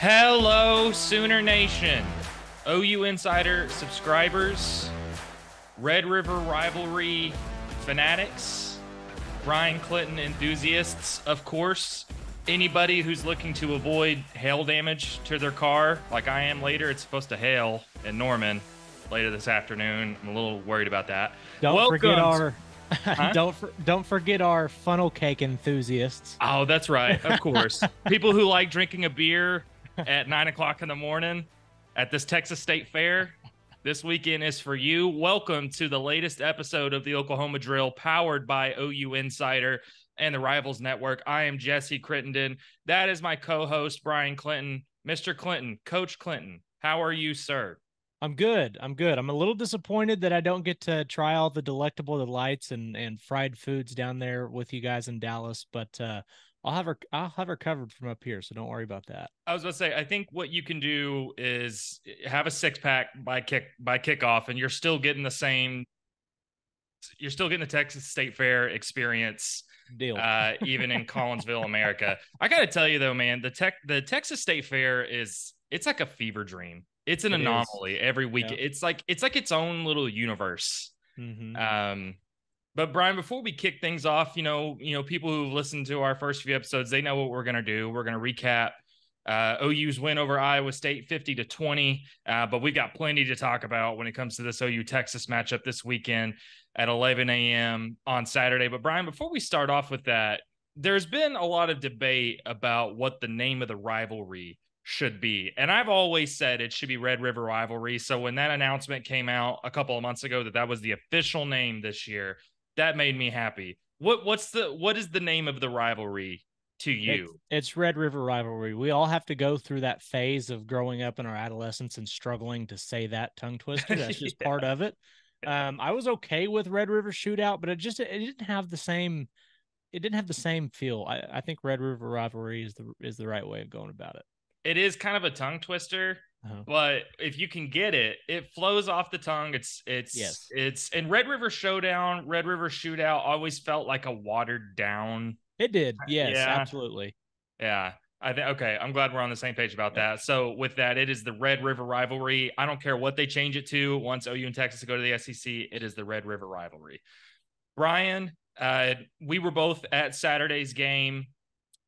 Hello, Sooner Nation, OU Insider subscribers, Red River Rivalry fanatics, Brian Clinton enthusiasts, of course, anybody who's looking to avoid hail damage to their car, like I am later. It's supposed to hail in Norman later this afternoon. I'm a little worried about that. Don't forget our Huh? don't forget our funnel cake enthusiasts. Oh, that's right. Of course. People who like drinking a beer at 9 o'clock in the morning at this Texas State Fair. This weekend is for you. Welcome to the latest episode of the Oklahoma Drill, powered by OU Insider and the Rivals Network. I am Jesse Crittenden. That is my co-host, Brian Clinton. Mr. Clinton, Coach Clinton, how are you, sir? I'm good. I'm a little disappointed that I don't get to try all the delectable delights and fried foods down there with you guys in Dallas, but I'll have her covered from up here, so don't worry about that. I was going to say, I think what you can do is have a six-pack by kickoff, and you're still getting the Texas State Fair experience. Deal. Even in Collinsville, America. I got to tell you though, man, the Texas State Fair it's like a fever dream. It's an anomaly every week. Yeah. It's like its own little universe. Mm-hmm. But Brian, before we kick things off, people who've listened to our first few episodes, they know what we're going to do. We're going to recap OU's win over Iowa State 50-20. But we've got plenty to talk about when it comes to this OU Texas matchup this weekend at 11 a.m. on Saturday. But Brian, before we start off with that, there's been a lot of debate about what the name of the rivalry should be. And I've always said it should be Red River Rivalry. So when that announcement came out a couple of months ago that was the official name this year, that made me happy. What is the name of the rivalry to you? It's Red River Rivalry. We all have to go through that phase of growing up in our adolescence and struggling to say that tongue twister. That's just part of it. I was okay with Red River Shootout, but it didn't have the same feel. I think Red River Rivalry is the right way of going about it. It is kind of a tongue twister, but if you can get it, it flows off the tongue. It's and Red River Shootout always felt like a watered down. It did. Yes, absolutely. Yeah. Okay. I'm glad we're on the same page about that. So with that, it is the Red River Rivalry. I don't care what they change it to. Once OU and Texas go to the SEC, it is the Red River Rivalry. Brian, we were both at Saturday's game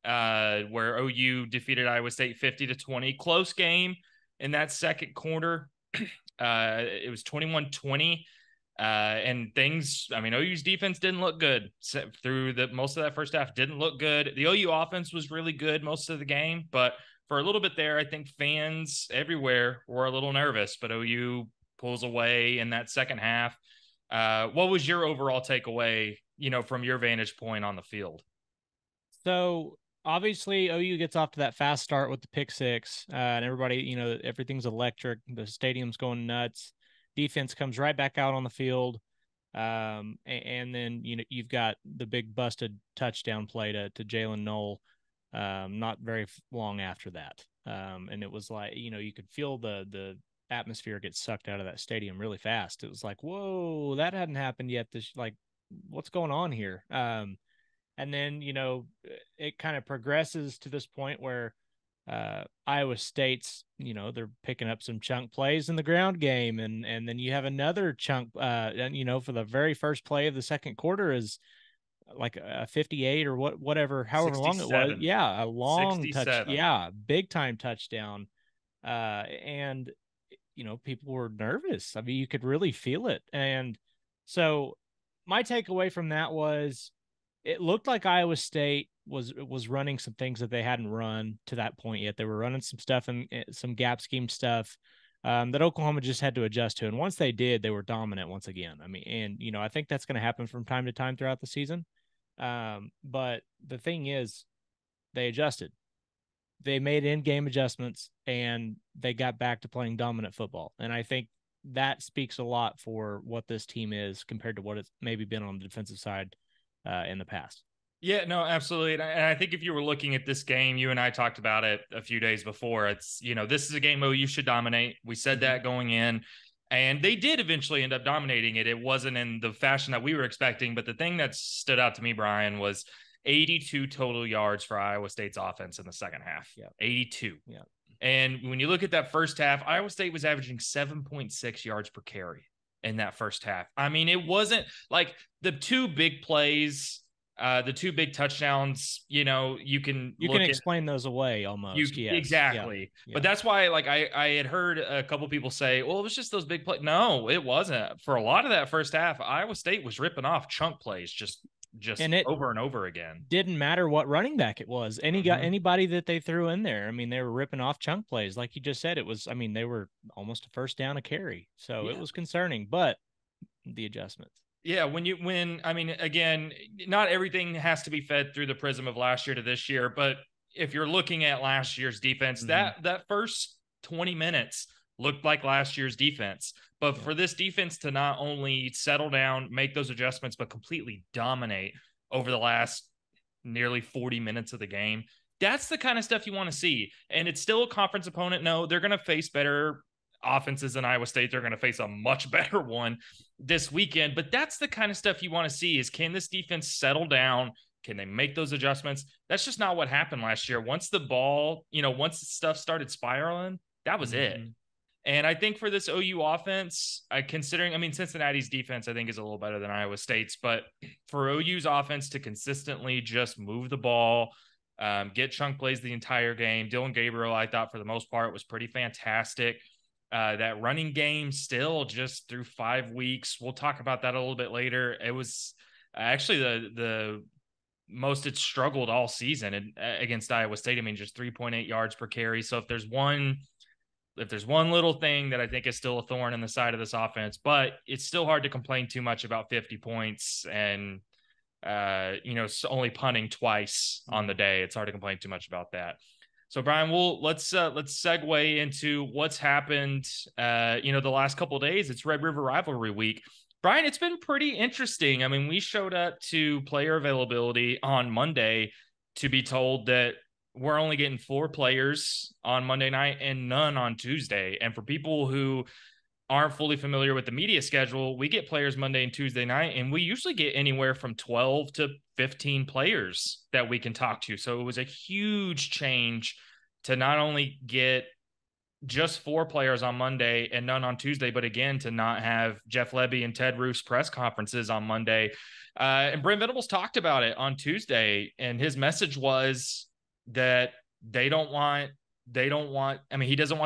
where OU defeated Iowa State 50-20. Close game in that second quarter. It was 21-20. And OU's defense didn't look good through most of that first half. Didn't look good. The OU offense was really good most of the game, but for a little bit there, I think fans everywhere were a little nervous, but OU pulls away in that second half. What was your overall takeaway, from your vantage point on the field? So obviously OU gets off to that fast start with the pick six, and everybody, everything's electric. The stadium's going nuts. Defense comes right back out on the field. And then, you've got the big busted touchdown play to Jalen Knoll, not very long after that. And it was like, you could feel the atmosphere get sucked out of that stadium really fast. It was like, whoa, that hadn't happened yet. What's going on here? And then, it kind of progresses to this point where Iowa State's, they're picking up some chunk plays in the ground game. And then you have another chunk, for the very first play of the second quarter is like a 58 or whatever, however 67. Long it was. Yeah. A long 67. Touch. Yeah. Big time touchdown. And, people were nervous. I mean, you could really feel it. And so my takeaway from that was it looked like Iowa State was running some things that they hadn't run to that point yet. They were running some stuff and some gap scheme stuff that Oklahoma just had to adjust to. And once they did, they were dominant once again. I mean, and, I think that's going to happen from time to time throughout the season. But the thing is, they adjusted. They made in-game adjustments, and they got back to playing dominant football. And I think that speaks a lot for what this team is compared to what it's maybe been on the defensive side in the past. Yeah, no, absolutely. And I think if you were looking at this game, you and I talked about it a few days before. It's, this is a game OU should dominate. We said that going in, and they did eventually end up dominating it. It wasn't in the fashion that we were expecting, but the thing that stood out to me, Brian, was 82 total yards for Iowa State's offense in the second half. Yeah. 82. Yeah. And when you look at that first half, Iowa State was averaging 7.6 yards per carry in that first half. I mean, it wasn't like the two big plays, the two big touchdowns, you can explain those away almost. Yes. Exactly. Yeah. But that's why, like, I had heard a couple people say, well, it was just those big plays. No, it wasn't. For a lot of that first half, Iowa State was ripping off chunk plays just over and over again. Didn't matter what running back it was. Anybody that they threw in there. I mean, they were ripping off chunk plays. Like you just said, they were almost a first down a carry. So It was concerning, but the adjustments. Yeah, again, not everything has to be fed through the prism of last year to this year, but if you're looking at last year's defense, that first 20 minutes looked like last year's defense. But for this defense to not only settle down, make those adjustments, but completely dominate over the last nearly 40 minutes of the game, that's the kind of stuff you want to see. And it's still a conference opponent. No, they're going to face better offenses than Iowa State. They're going to face a much better one this weekend. But that's the kind of stuff you want to see is, can this defense settle down? Can they make those adjustments? That's just not what happened last year. Once the ball, once the stuff started spiraling, that was it. And I think for this OU offense, considering, Cincinnati's defense, I think, is a little better than Iowa State's, but for OU's offense to consistently just move the ball, get chunk plays the entire game, Dylan Gabriel, I thought for the most part, was pretty fantastic. That running game still just through 5 weeks. We'll talk about that a little bit later. It was actually the most it's struggled all season against Iowa State. Just 3.8 yards per carry. So if there's one little thing that I think is still a thorn in the side of this offense, but it's still hard to complain too much about 50 points and, only punting twice on the day. It's hard to complain too much about that. So Brian, let's segue into what's happened, the last couple of days. It's Red River Rivalry Week. Brian, it's been pretty interesting. We showed up to player availability on Monday to be told that we're only getting 4 players on Monday night and none on Tuesday. And for people who aren't fully familiar with the media schedule, we get players Monday and Tuesday night, and we usually get anywhere from 12 to 15 players that we can talk to. So it was a huge change to not only get just 4 players on Monday and none on Tuesday, but again, to not have Jeff Lebby and Ted Roof's press conferences on Monday. And Brent Venables talked about it on Tuesday, and his message was that he doesn't want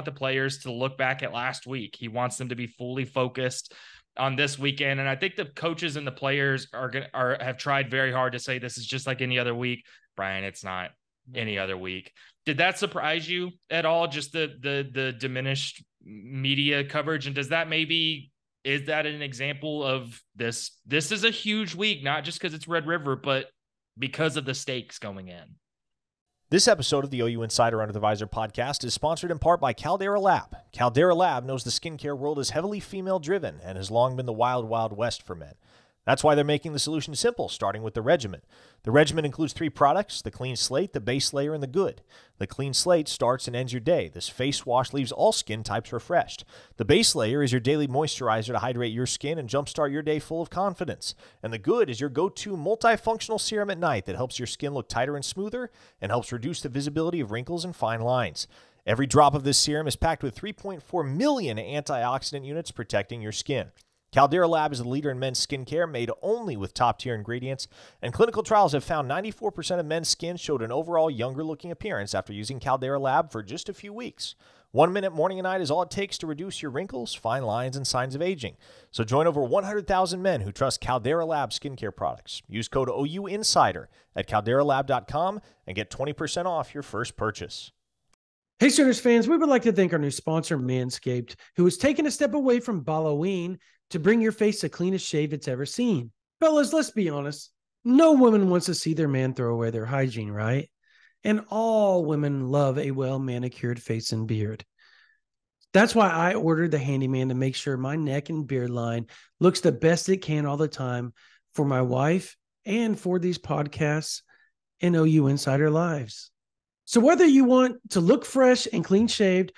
the players to look back at last week. He wants them to be fully focused on this weekend. And I think the coaches and the players have tried very hard to say this is just like any other week. Brian, it's not any other week. Did that surprise you at all? Just the diminished media coverage? And is that an example of this? This is a huge week, not just because it's Red River, but because of the stakes going in. This episode of the OU Insider Under the Visor podcast is sponsored in part by Caldera Lab. Caldera Lab knows the skincare world is heavily female-driven and has long been the wild, wild west for men. That's why they're making the solution simple, starting with the regimen. The regimen includes 3 products: the Clean Slate, the Base Layer, and the Good. The Clean Slate starts and ends your day. This face wash leaves all skin types refreshed. The Base Layer is your daily moisturizer to hydrate your skin and jumpstart your day full of confidence. And the Good is your go-to multifunctional serum at night that helps your skin look tighter and smoother and helps reduce the visibility of wrinkles and fine lines. Every drop of this serum is packed with 3.4 million antioxidant units protecting your skin. Caldera Lab is the leader in men's skincare, made only with top-tier ingredients, and clinical trials have found 94% of men's skin showed an overall younger-looking appearance after using Caldera Lab for just a few weeks. 1 minute morning and night is all it takes to reduce your wrinkles, fine lines, and signs of aging. So join over 100,000 men who trust Caldera Lab skincare products. Use code OUINSIDER at calderalab.com and get 20% off your first purchase. Hey, Sooners fans, we would like to thank our new sponsor, Manscaped, who has taken a step away from Halloween to bring your face the cleanest shave it's ever seen. Fellas, let's be honest. No woman wants to see their man throw away their hygiene, right? And all women love a well-manicured face and beard. That's why I ordered the handyman to make sure my neck and beard line looks the best it can all the time for my wife and for these podcasts and OU Insider Lives. So whether you want to look fresh and clean-shaved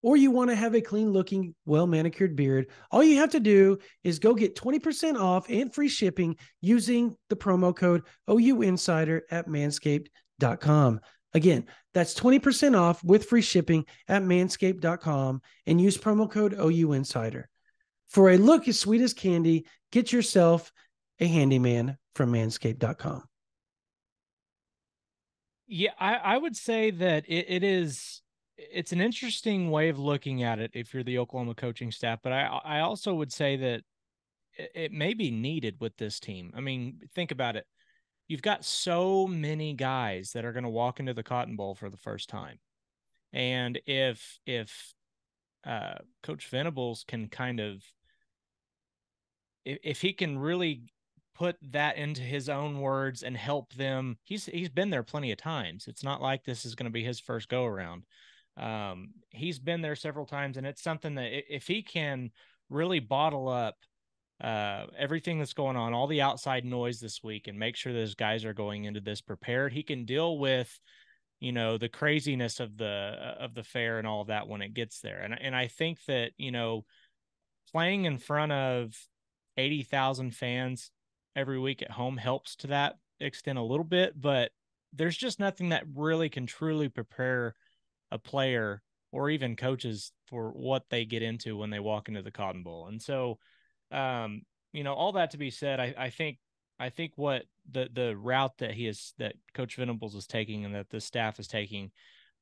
or you want to have a clean-looking, well-manicured beard, all you have to do is go get 20% off and free shipping using the promo code OUInsider at manscaped.com. Again, that's 20% off with free shipping at manscaped.com and use promo code OU Insider. For a look as sweet as candy, get yourself a handyman from manscaped.com. Yeah, I would say that it's an interesting way of looking at it if you're the Oklahoma coaching staff, but I also would say that it may be needed with this team. I mean, think about it. You've got so many guys that are going to walk into the Cotton Bowl for the first time. And if Coach Venables can kind of, if he can really put that into his own words and help them, he's been there plenty of times. It's not like this is going to be his first go around. He's been there several times, and it's something that if he can really bottle up everything that's going on, all the outside noise this week, and make sure those guys are going into this prepared, he can deal with, you know, the craziness of the fair and all of that when it gets there. And I think that, you know, playing in front of 80,000 fans every week at home helps to that extent a little bit, but there's just nothing that really can truly prepare a player or even coaches for what they get into when they walk into the Cotton Bowl. And so, you know, all that to be said, I think what the route that Coach Venables is taking and that the staff is taking,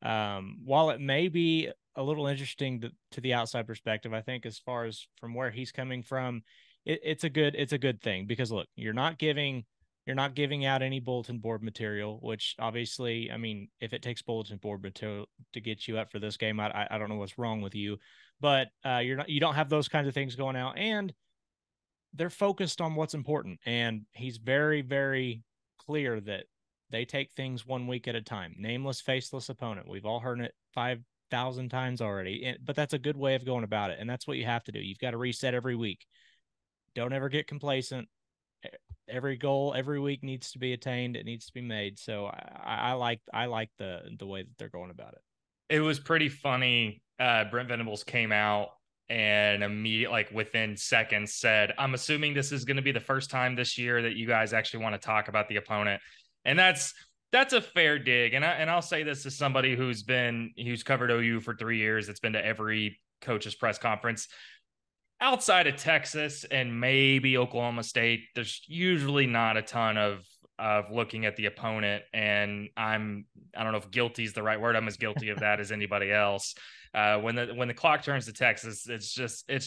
while it may be a little interesting to the outside perspective, I think as far as from where he's coming from, it's a good thing, because look, you're not giving out any bulletin board material, which obviously, I mean, if it takes bulletin board material to get you up for this game, I don't know what's wrong with you, but you don't have those kinds of things going out, and they're focused on what's important. And he's very, very clear that they take things 1 week at a time. Nameless, faceless opponent. We've all heard it 5,000 times already, but that's a good way of going about it. And that's what you have to do. You've got to reset every week. Don't ever get complacent. Every goal every week needs to be attained. It needs to be made. So I like the way that they're going about it. It was pretty funny. Brent Venables came out and immediately, like within seconds, said, "I'm assuming this is going to be the first time this year that you guys actually want to talk about the opponent." And that's a fair dig. And I'll say this as somebody who's covered OU for 3 years. It's been to every coach's press conference. Outside of Texas and maybe Oklahoma State, there's usually not a ton of looking at the opponent. And I don't know if guilty is the right word. I'm as guilty of that as anybody else. When the clock turns to Texas, it's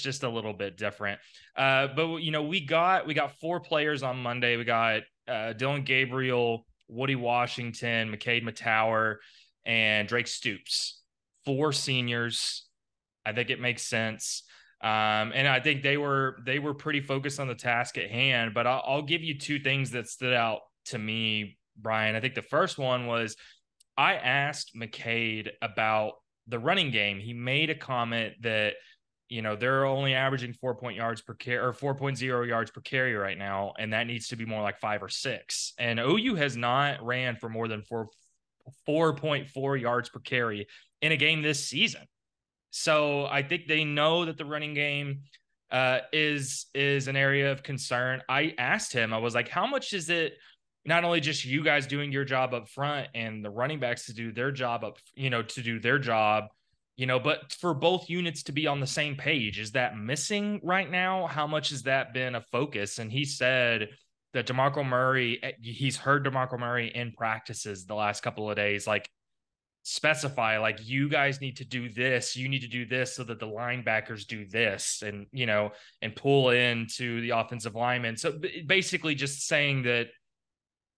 just a little bit different. But you know, we got 4 players on Monday. We got Dylan Gabriel, Woody Washington, McCade Matower, and Drake Stoops. 4 seniors. I think it makes sense. And I think they were pretty focused on the task at hand, but I'll give you 2 things that stood out to me, Brian. I think the first one was I asked McCade about the running game. He made a comment that, you know, they're only averaging 4.0 yards per carry right now, and that needs to be more like 5 or 6. And OU has not ran for more than 4.4 yards per carry in a game this season. So I think they know that the running game is an area of concern. I asked him, I was like, how much is it not only just you guys doing your job up front and the running backs to do their job but for both units to be on the same page? Is that missing right now? How much has that been a focus? And he said that DeMarco Murray, he's heard DeMarco Murray in practices the last couple of days, like, specify, like, you guys need to do this, you need to do this so that the linebackers do this, and, you know, and pull into the offensive linemen. So basically just saying that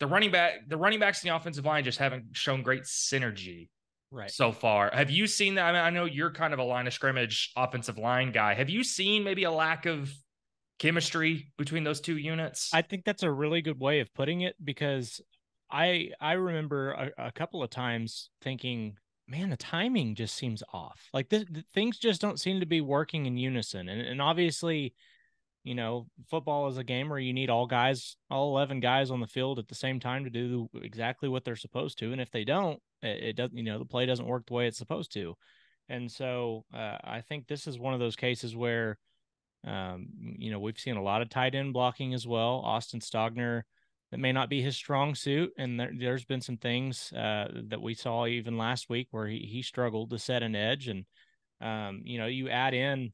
the running backs in the offensive line just haven't shown great synergy so far. Have you seen that? I mean, I know you're kind of a line of scrimmage offensive line guy. Have you seen maybe a lack of chemistry between those 2 units? I think that's a really good way of putting it, because I remember a couple of times thinking, man, the timing just seems off. Like things just don't seem to be working in unison. And obviously, you know, football is a game where you need all 11 guys on the field at the same time to do exactly what they're supposed to. And if they don't, it doesn't, you know, the play doesn't work the way it's supposed to. And so I think this is one of those cases where, you know, we've seen a lot of tight end blocking as well. Austin Stogner that may not be his strong suit. And there's been some things that we saw even last week where he struggled to set an edge. And, you add in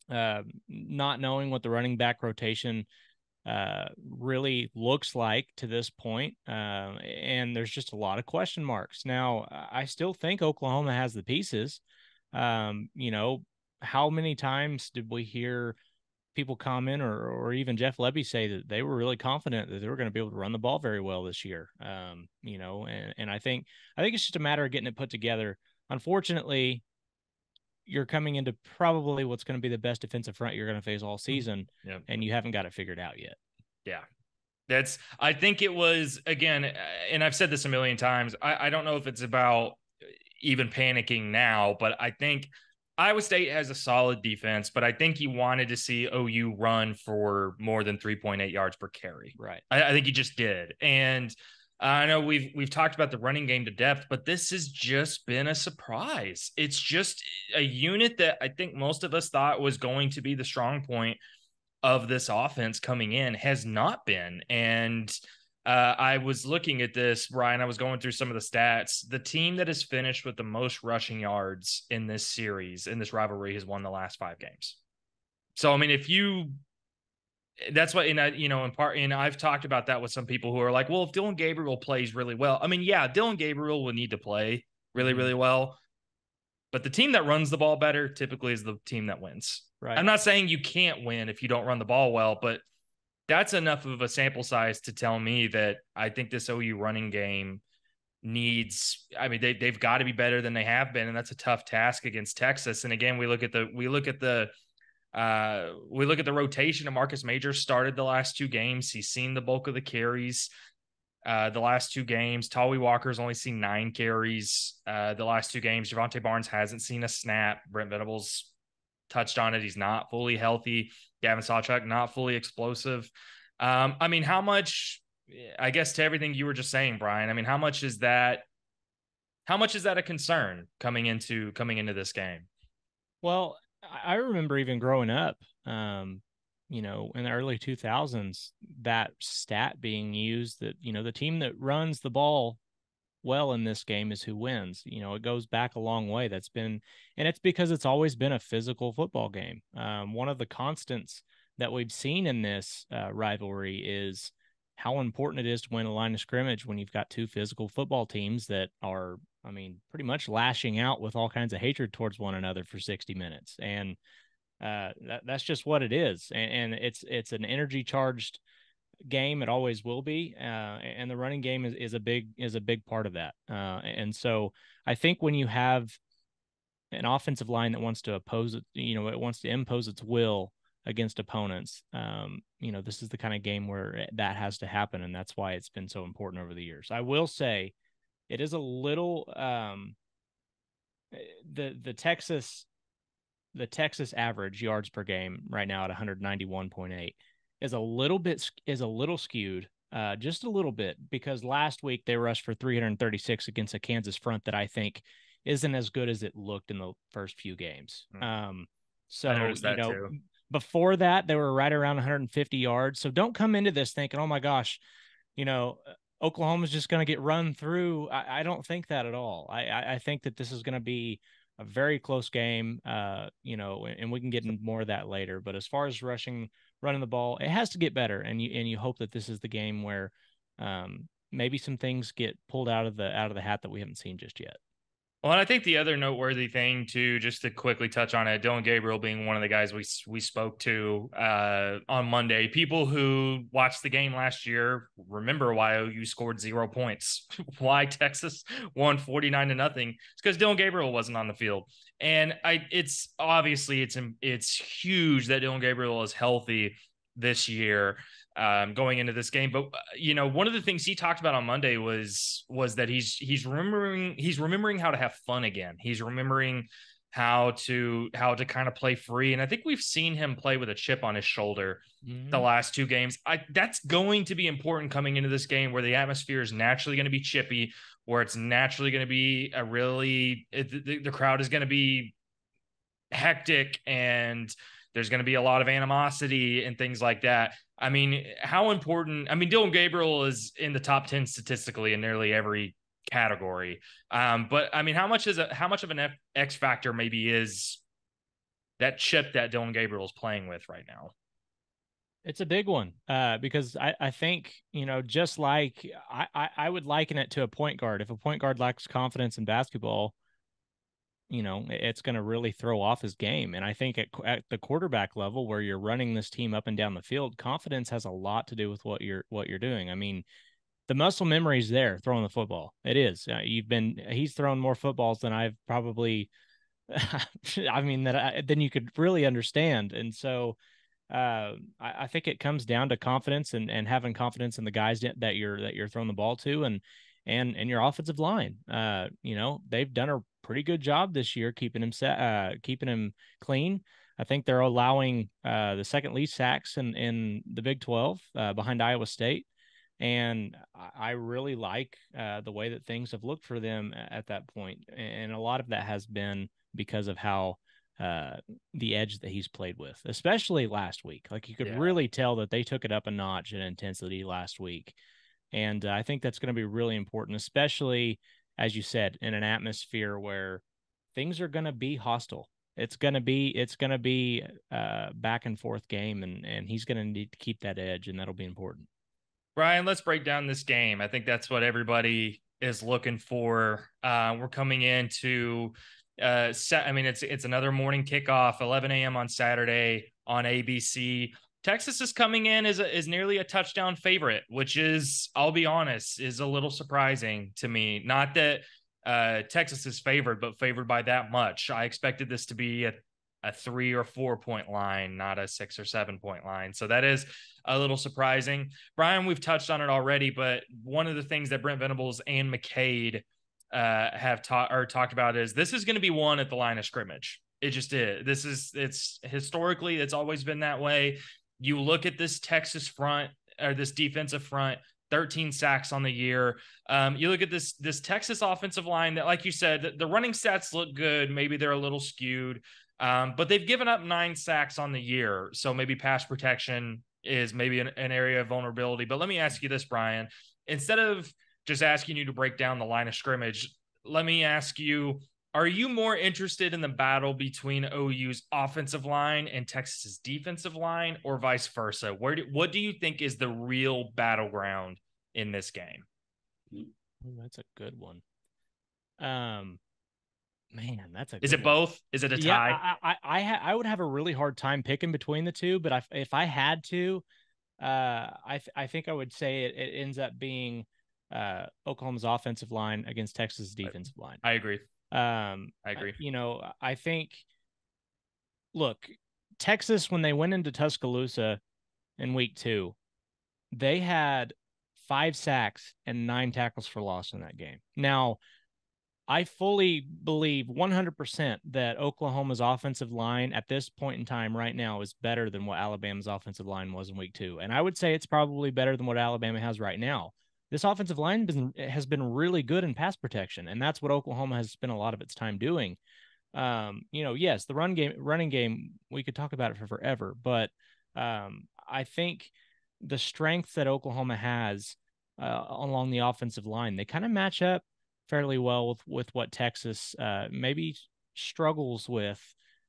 not knowing what the running back rotation really looks like to this point. And there's just a lot of question marks. Now, I still think Oklahoma has the pieces. How many times did we hear people comment or even Jeff Lebby say that they were really confident that they were going to be able to run the ball very well this year? And I think it's just a matter of getting it put together. Unfortunately, you're coming into probably what's going to be the best defensive front you're going to face all season, and you haven't got it figured out yet. Yeah. I think it was, again, and I've said this a million times, I don't know if it's about even panicking now, but I think Iowa State has a solid defense, but I think you wanted to see OU run for more than 3.8 yards per carry. Right. I think you just did. And I know we've talked about the running game to depth, but this has just been a surprise. It's just a unit that I think most of us thought was going to be the strong point of this offense coming in has not been. And I was looking at this, Brian, I was going through some of the stats. The team that has finished with the most rushing yards in this series, in this rivalry, has won the last 5 games. So, I mean, that's what, in part, and I've talked about that with some people who are like, well, if Dylan Gabriel plays really well, I mean, yeah, Dylan Gabriel will need to play really, really well. But the team that runs the ball better typically is the team that wins. Right. I'm not saying you can't win if you don't run the ball well, but that's enough of a sample size to tell me that I think this OU running game needs, I mean, they've got to be better than they have been. And that's a tough task against Texas. And again, we look at the rotation of Marcus Major. Started the last 2 games. He's seen the bulk of the carries. The last 2 games, Tawi Walker's only seen 9 carries. The last 2 games, Javonte Barnes hasn't seen a snap. Brent Venables touched on it. He's not fully healthy. Gavin Sawchuk, not fully explosive. I mean, how much, I guess to everything you were just saying, Brian, I mean, how much is that a concern coming into this game? Well, I remember even growing up, in the early 2000s, that stat being used that, the team that runs the ball well in this game is who wins. It goes back a long way. And it's because it's always been a physical football game. One of the constants that we've seen in this rivalry is how important it is to win a line of scrimmage when you've got 2 physical football teams that are, I mean, pretty much lashing out with all kinds of hatred towards one another for 60 minutes. And that's just what it is. And it's an energy charged game. It always will be. And the running game is a big part of that. And so I think when you have an offensive line that wants to oppose it, it wants to impose its will against opponents, this is the kind of game where that has to happen. And that's why it's been so important over the years. I will say it is a little, the Texas average yards per game right now at 191.8 is a little skewed, just a little bit, because last week they rushed for 336 against a Kansas front that I think isn't as good as it looked in the first few games. So I noticed that too. Before that they were right around 150 yards. So don't come into this thinking, oh my gosh, Oklahoma's just going to get run through. I don't think that at all. I think that this is going to be a very close game, and we can get into more of that later. But as far as running the ball, it has to get better, and you hope that this is the game where maybe some things get pulled out of the hat that we haven't seen just yet. Well, and I think the other noteworthy thing too, just to quickly touch on it, Dylan Gabriel being one of the guys we spoke to on Monday. People who watched the game last year remember why OU scored 0 points, why Texas won 49-0. It's because Dylan Gabriel wasn't on the field, and it's obviously it's huge that Dylan Gabriel is healthy this year. Going into this game, but one of the things he talked about on Monday was that he's remembering how to have fun again. He's remembering how to kind of play free, and I think we've seen him play with a chip on his shoulder the last 2 games. That's going to be important coming into this game, where the atmosphere is naturally going to be chippy, where it's naturally going to be the crowd is going to be hectic, and There's going to be a lot of animosity and things like that. I mean, how important? I mean, Dylan Gabriel is in the top 10 statistically in nearly every category. But I mean, how much of an X factor maybe is that chip that Dylan Gabriel is playing with right now? It's a big one because I think, just like I would liken it to a point guard. If a point guard lacks confidence in basketball, it's going to really throw off his game. And I think at the quarterback level, where you're running this team up and down the field, confidence has a lot to do with what you're doing. I mean, the muscle memory is there throwing the football. It is. He's thrown more footballs than I've probably, I mean, than you could really understand. And so I think it comes down to confidence and having confidence in the guys that you're throwing the ball to, and your offensive line. They've done a pretty good job this year keeping him clean. I think they're allowing the second least sacks in the Big 12 behind Iowa State. And I really like the way that things have looked for them at that point. And a lot of that has been because of how the edge that he's played with, especially last week. Like, you could really tell that they took it up a notch in intensity last week. And I think that's going to be really important, especially, as you said, in an atmosphere where things are going to be hostile. It's going to be back and forth game, and he's going to need to keep that edge, and that'll be important. Brian, let's break down this game. I think that's what everybody is looking for. We're coming into it's another morning kickoff, 11 a.m. on Saturday on ABC. Texas is coming in as nearly a touchdown favorite, which is, I'll be honest, is a little surprising to me. Not that Texas is favored, but favored by that much. I expected this to be a 3 or 4 point line, not a 6 or 7 point line. So that is a little surprising. Brian, we've touched on it already, but one of the things that Brent Venables and McCade have talked about is this is going to be won at the line of scrimmage. It just is. It's historically, it's always been that way. You look at this Texas front, or this defensive front, 13 sacks on the year. You look at this Texas offensive line that, like you said, the running stats look good. Maybe they're a little skewed, but they've given up 9 sacks on the year. So maybe pass protection is maybe an area of vulnerability. But let me ask you this, Brian. Instead of just asking you to break down the line of scrimmage, let me ask you, are you more interested in the battle between OU's offensive line and Texas's defensive line, or vice versa? What do you think is the real battleground in this game? That's a good one. Man, that's a good Is it one. both? Is it a tie? I would have a really hard time picking between the two, but if I had to, I think I would say it ends up being Oklahoma's offensive line against Texas' defensive line. I agree. I agree. I think, look, Texas, when they went into Tuscaloosa in week 2, they had 5 sacks and 9 tackles for loss in that game. Now, I fully believe 100% that Oklahoma's offensive line at this point in time right now is better than what Alabama's offensive line was in week 2. And I would say it's probably better than what Alabama has right now. This offensive line has been really good in pass protection, and that's what Oklahoma has spent a lot of its time doing. Yes, the running game, we could talk about it for forever, but I think the strength that Oklahoma has along the offensive line, they kind of match up fairly well with what Texas maybe struggles with.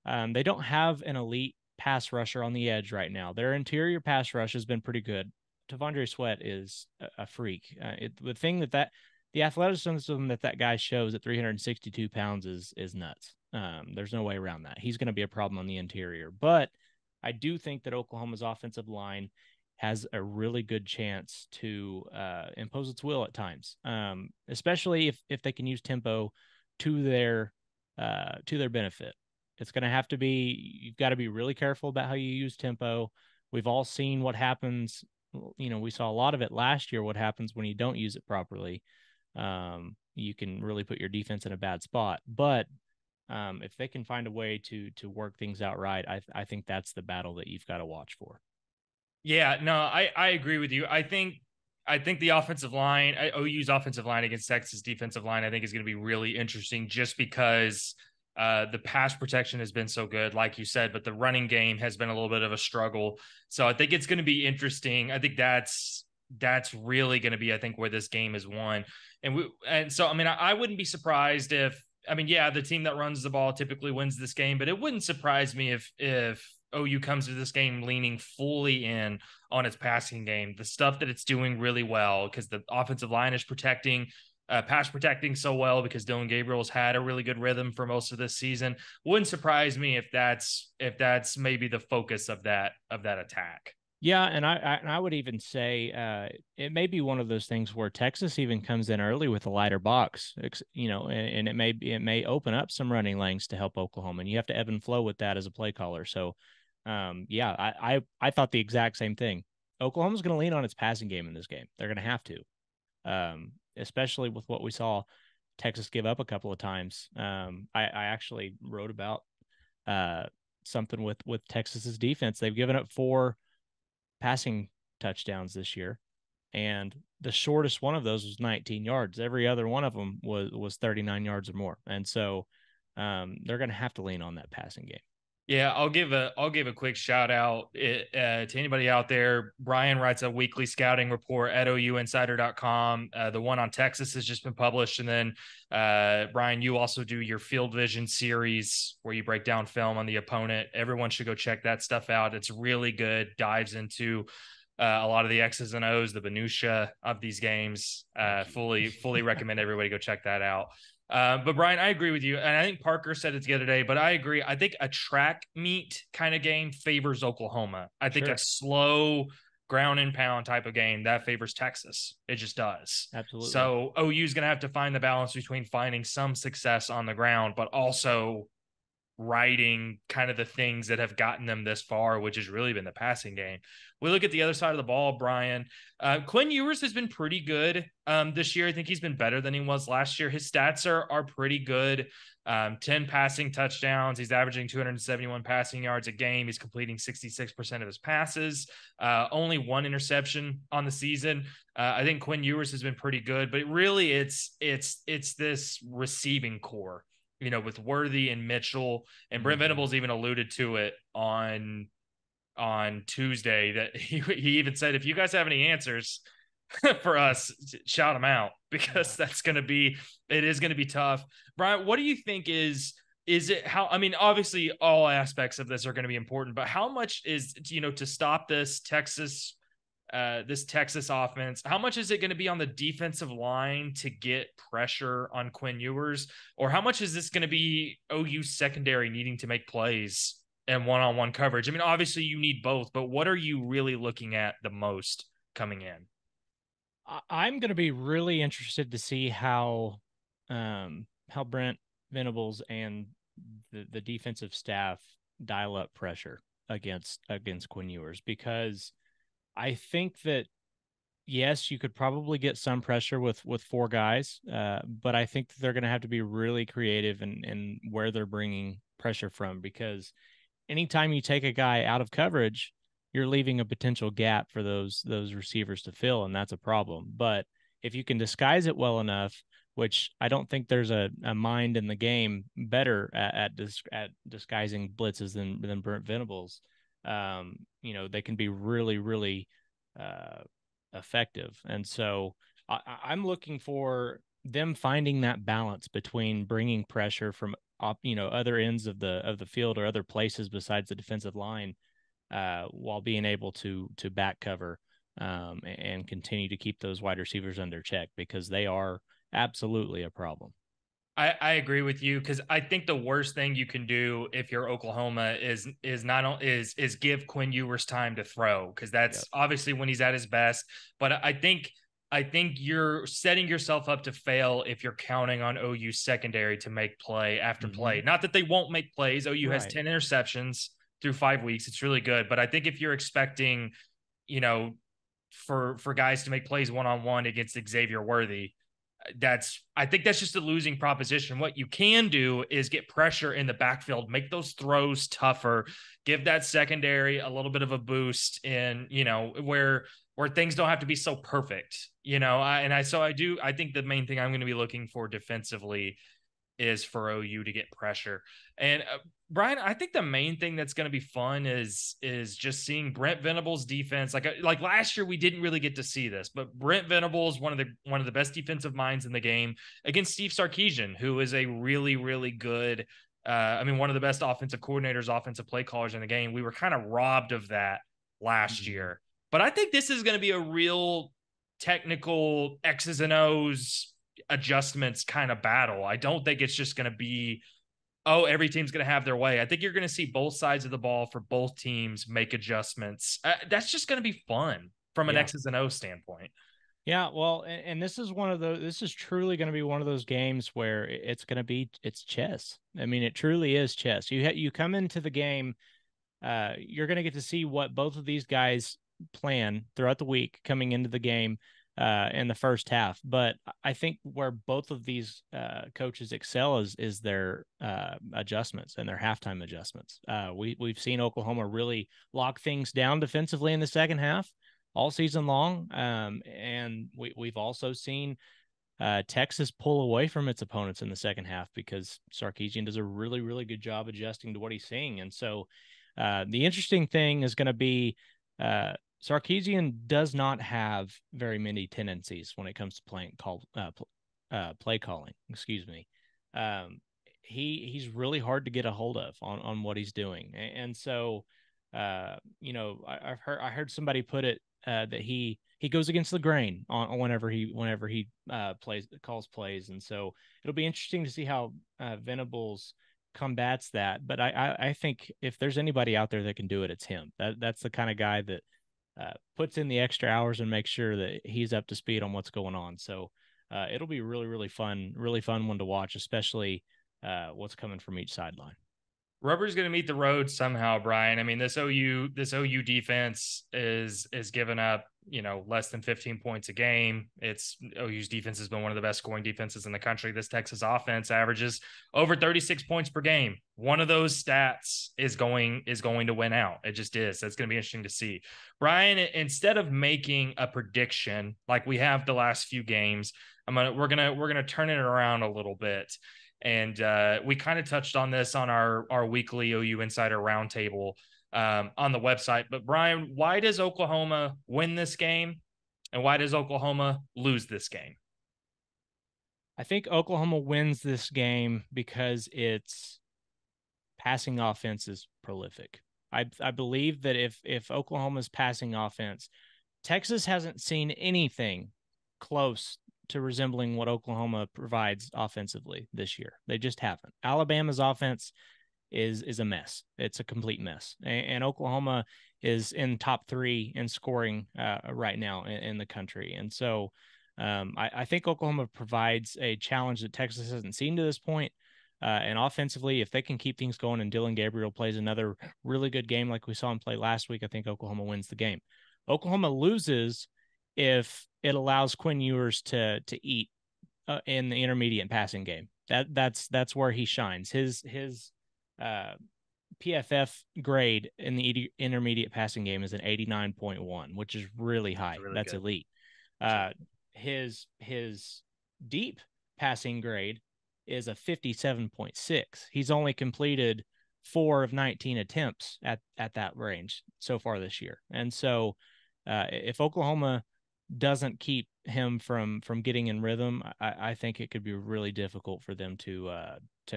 They don't have an elite pass rusher on the edge right now. Their interior pass rush has been pretty good. T'Vondre Sweat is a freak. The thing the athleticism that guy shows at 362 pounds is nuts. There's no way around that. He's going to be a problem on the interior, but I do think that Oklahoma's offensive line has a really good chance to impose its will at times, especially if they can use tempo to their benefit. It's going to have to be, you've got to be really careful about how you use tempo. We've all seen what happens. We saw a lot of it last year, what happens when you don't use it properly. You can really put your defense in a bad spot. But if they can find a way to work things out right, I think that's the battle that you've got to watch for. Yeah, no, I agree with you. I think the offensive line, OU's offensive line against Texas defensive line, I think is going to be really interesting just because The pass protection has been so good, like you said, but the running game has been a little bit of a struggle. So I think it's going to be interesting. I think that's really going to be, I think, where this game is won. And so, I mean, I wouldn't be surprised if, I mean, yeah, the team that runs the ball typically wins this game, but it wouldn't surprise me if OU comes to this game leaning fully in on its passing game, the stuff that it's doing really well, because the offensive line is protecting, pass protecting so well, because Dylan Gabriel's had a really good rhythm for most of this season. Wouldn't surprise me if that's maybe the focus of that attack. Yeah, and I would even say it may be one of those things where Texas even comes in early with a lighter box, and it may open up some running lanes to help Oklahoma, and you have to ebb and flow with that as a play caller. So, yeah, I thought the exact same thing. Oklahoma's going to lean on its passing game in this game. They're going to have to, especially with what we saw Texas give up a couple of times. I actually wrote about something with Texas's defense. They've given up 4 passing touchdowns this year, and the shortest one of those was 19 yards. Every other one of them was 39 yards or more, and so they're going to have to lean on that passing game. Yeah, I'll give a quick shout out to anybody out there. Brian writes a weekly scouting report at ouinsider.com. The one on Texas has just been published, and then Brian, you also do your Field Vision series where you break down film on the opponent. Everyone should go check that stuff out. It's really good. Dives into a lot of the X's and O's, the minutia of these games. Fully recommend everybody go check that out. But Brian, I agree with you. And I think Parker said it the other day, but I agree. I think a track meet kind of game favors Oklahoma. I think a slow ground and pound type of game that favors Texas. It just does. Absolutely. So OU is going to have to find the balance between finding some success on the ground, but also riding kind of the things that have gotten them this far, which has really been the passing game. We look at the other side of the ball, Brian. Quinn Ewers has been pretty good this year. I think he's been better than he was last year. His stats are pretty good. 10 passing touchdowns. He's averaging 271 passing yards a game. He's completing 66% of his passes. Only 1 interception on the season. I think Quinn Ewers has been pretty good, but really it's this receiving core, with Worthy and Mitchell, and Brent Venables even alluded to it on Tuesday that he even said, if you guys have any answers for us, shout them out, because it is going to be tough. Brian, what do you think is it how, I mean, obviously all aspects of this are going to be important, but how much is, to stop this Texas offense, how much is it going to be on the defensive line to get pressure on Quinn Ewers, or how much is this going to be OU secondary needing to make plays and one-on-one coverage? I mean, obviously you need both, but what are you really looking at the most coming in? I'm going to be really interested to see how Brent Venables and the defensive staff dial up pressure against Quinn Ewers, because I think that, yes, you could probably get some pressure with 4 guys, but I think that they're going to have to be really creative in where they're bringing pressure from, because anytime you take a guy out of coverage, you're leaving a potential gap for those receivers to fill, and that's a problem. But if you can disguise it well enough, which I don't think there's a mind in the game better at disguising blitzes than Brent Venables, they can be really, really effective. And so I'm looking for them finding that balance between bringing pressure from other ends of the field or other places besides the defensive line, while being able to back cover and continue to keep those wide receivers under check, because they are absolutely a problem. I agree with you, because I think the worst thing you can do if you're Oklahoma is give Quinn Ewers time to throw, because that's obviously when he's at his best. But I think you're setting yourself up to fail if you're counting on OU secondary to make play after play. Not that they won't make plays. OU has 10 interceptions through 5 weeks. It's really good. But I think if you're expecting, for guys to make plays one-on-one against Xavier Worthy, I think that's just a losing proposition. What you can do is get pressure in the backfield, make those throws tougher, give that secondary a little bit of a boost in, where things don't have to be so perfect, I think the main thing I'm going to be looking for defensively is for OU to get pressure. And Brian, I think the main thing that's going to be fun is just seeing Brent Venables' defense. Like last year, we didn't really get to see this, but Brent Venables, one of the best defensive minds in the game, against Steve Sarkisian, who is a really, really good, one of the best offensive coordinators, offensive play callers in the game. We were kind of robbed of that last year, but I think this is going to be a real technical X's and O's adjustments kind of battle. I don't think it's just going to be, oh, every team's going to have their way. I think you're going to see both sides of the ball for both teams make adjustments. That's just going to be fun from an X's and O standpoint. Yeah, well, and this is this is truly going to be one of those games where it's chess. I mean, it truly is chess. You come into the game, you're going to get to see what both of these guys plan throughout the week coming into the game in the first half. But I think where both of these coaches excel is their adjustments and their halftime adjustments. We've seen Oklahoma really lock things down defensively in the second half all season long. And we've also seen Texas pull away from its opponents in the second half because Sarkisian does a really, really good job adjusting to what he's seeing. And so the interesting thing is going to be Sarkisian does not have very many tendencies when it comes to play calling. Excuse me. He's really hard to get a hold of on what he's doing, and so I heard somebody put it that he goes against the grain on whenever he calls plays, and so it'll be interesting to see how Venables combats that. But I think if there's anybody out there that can do it, it's him. That's the kind of guy that puts in the extra hours and makes sure that he's up to speed on what's going on. So it'll be really, really fun one to watch, especially what's coming from each sideline. Rubber's going to meet the road somehow, Brian. I mean, this OU defense is giving up, less than 15 points a game. OU's defense has been one of the best scoring defenses in the country. This Texas offense averages over 36 points per game. One of those stats is going to win out. It just is. That's going to be interesting to see. Brian, instead of making a prediction like we have the last few games, we're gonna turn it around a little bit. And we kind of touched on this on our weekly OU Insider Roundtable on the website. But Brian, why does Oklahoma win this game, and why does Oklahoma lose this game? I think Oklahoma wins this game because its passing offense is prolific. I believe that if Oklahoma's passing offense, Texas hasn't seen anything close to resembling what Oklahoma provides offensively this year. They just haven't. Alabama's offense is a mess. It's a complete mess. And Oklahoma is in top 3 in scoring right now in the country. And so I think Oklahoma provides a challenge that Texas hasn't seen to this point. And offensively, if they can keep things going and Dylan Gabriel plays another really good game like we saw him play last week, I think Oklahoma wins the game. Oklahoma loses if it allows Quinn Ewers to eat in the intermediate passing game. That's where he shines. His PFF grade in the intermediate passing game is an 89.1, which is really high. That's elite. His deep passing grade is a 57.6. He's only completed 4 of 19 attempts at that range so far this year. And so if Oklahoma doesn't keep him from getting in rhythm, I think it could be really difficult for them to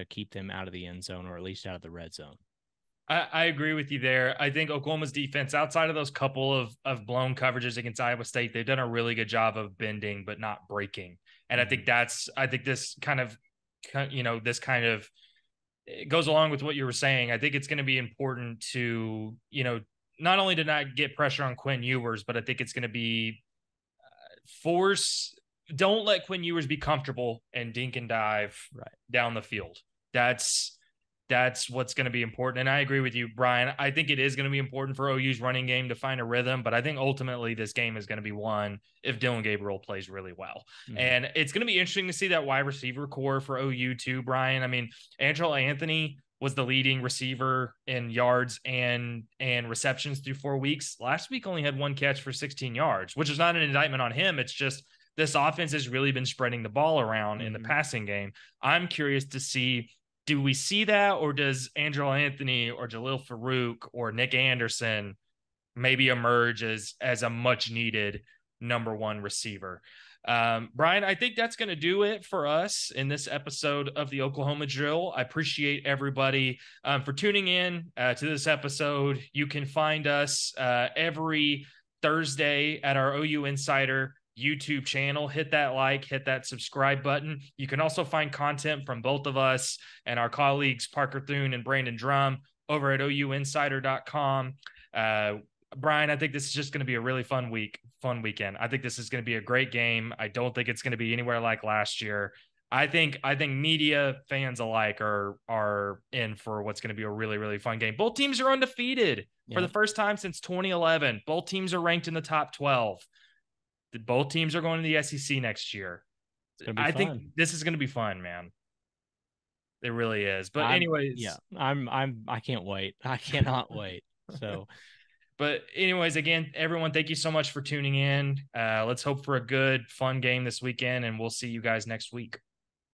keep them out of the end zone, or at least out of the red zone. I agree with you there. I think Oklahoma's defense, outside of those couple of blown coverages against Iowa State, they've done a really good job of bending but not breaking. And I think this kind of it goes along with what you were saying. I think it's going to be important to, not only to not get pressure on Quinn Ewers, but I think it's going to be don't let Quinn Ewers be comfortable and dink and dive down the field. That's what's going to be important. And I agree with you, Brian. I think it is going to be important for OU's running game to find a rhythm, but I think ultimately this game is going to be won if Dylan Gabriel plays really well. Mm-hmm. And it's going to be interesting to see that wide receiver core for OU too, Brian. I mean, Angelo Anthony was the leading receiver in yards and receptions through 4 weeks. Last week only had 1 catch for 16 yards, which is not an indictment on him. It's just this offense has really been spreading the ball around in the passing game. I'm curious to see, do we see that, or does Angelo Anthony or Jalil Farouk or Nick Anderson maybe emerge as a much needed number one receiver? Brian, I think that's going to do it for us in this episode of the Oklahoma Drill. I appreciate everybody for tuning in to this episode. You can find us every Thursday at our OU Insider YouTube channel. Hit that like, hit that subscribe button. You can also find content from both of us and our colleagues, Parker Thune and Brandon Drum, over at ouinsider.com. Brian, I think this is just going to be a really fun weekend. I think this is going to be a great game. I don't think it's going to be anywhere like last year. I think media, fans alike are in for what's going to be a really, really fun game. Both teams are undefeated for the first time since 2011. Both teams are ranked in the top 12. Both teams are going to the SEC next year. I think this is going to be fun, man. It really is. But anyways, I can't wait. I cannot wait. So. But anyways, again, everyone, thank you so much for tuning in. Let's hope for a good, fun game this weekend, and we'll see you guys next week.